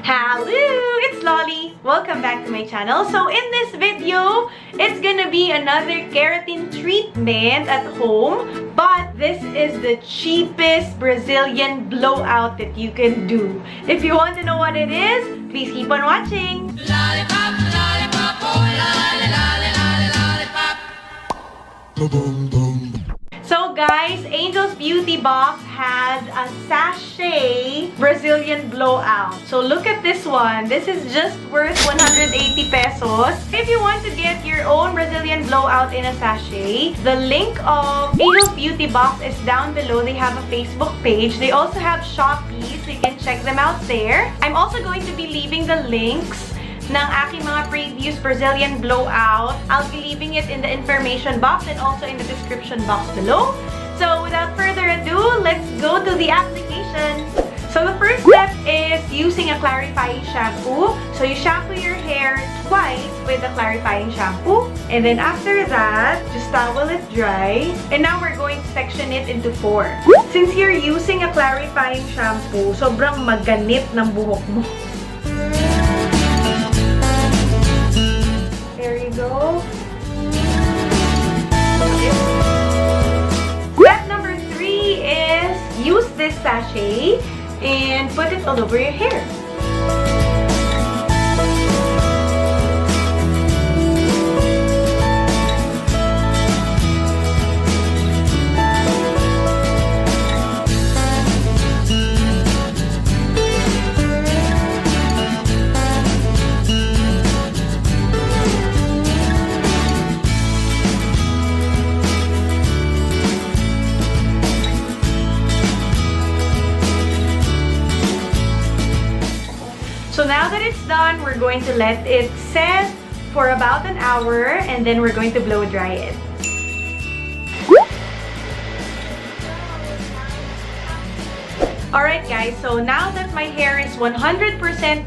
Hello! It's Lolly! Welcome back to my channel. So in this video, it's gonna be another keratin treatment at home, but this is the cheapest Brazilian blowout that you can do. If you want to know what it is, please keep on watching! Lollipop, lollipop, oh lolly, lolly, lolly, lollipop. Boom, boom. So guys, Angel's Beauty Box has a sachet Brazilian blowout. So look at this one. This is just worth 180 pesos. If you want to get your own Brazilian blowout in a sachet, the link of Angel's Beauty Box is down below. They have a Facebook page. They also have Shopee, so you can check them out there. I'm also going to be leaving the links ng aking mga previous Brazilian blowout. I'll be leaving it in the information box and also in the description box below. So without further ado, let's go to the application. So the first step is using a clarifying shampoo. So you shampoo your hair twice with the clarifying shampoo. And then after that, just towel it dry. And now we're going to section it into 4. Since you're using a clarifying shampoo, sobrang maganit ng buhok mo. Go. Step number 3 is use this sachet and put it all over your hair. So now that it's done, we're going to let it set for about an hour and then we're going to blow dry it. Alright guys, so now that my hair is 100%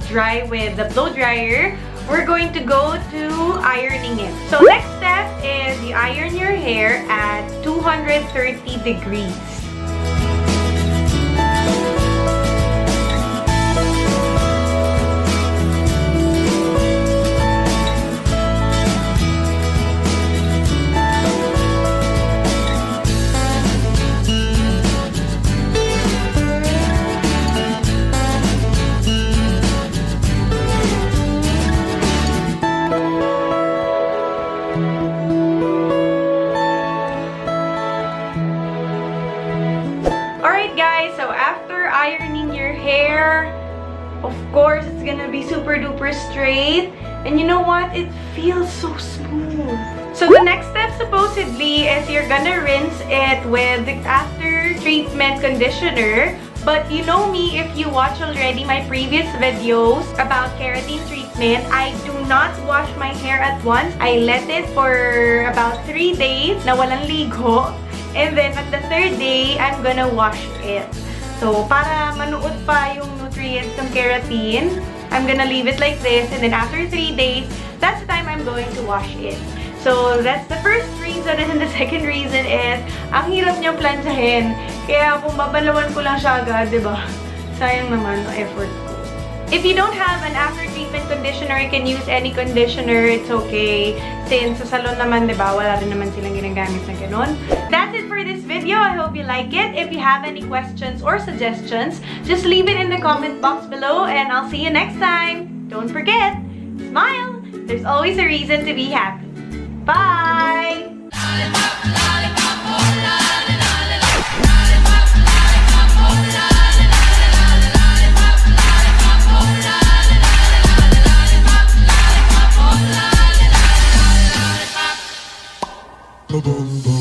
dry with the blow dryer, we're going to go to ironing it. So next step is you iron your hair at 230 degrees. Guys, so after ironing your hair, of course it's gonna be super duper straight, and you know what, it feels so smooth. So the next step supposedly is you're gonna rinse it with the after treatment conditioner. But you know me, if you watch already my previous videos about keratin treatment, I do not wash my hair at once. I let it for about 3 days na walang ligo. And then, at the 3rd day, I'm gonna wash it. So, para manuot pa yung nutrients ng keratin, I'm gonna leave it like this. And then, after 3 days, that's the time I'm going to wash it. So, that's the first reason. And then, the second reason is, ang hirap niyang planchahin. Kaya, kung babalawan ko lang siya agad, diba? Sayang naman ang effort ko. If you don't have an after-treatment conditioner, you can use any conditioner. It's okay. Since sa salon naman, diba, wala rin naman silang ginagamit na ganun. That's it for this video. I hope you like it. If you have any questions or suggestions, just leave it in the comment box below and I'll see you next time. Don't forget, smile! There's always a reason to be happy. Bye! Boom, boom.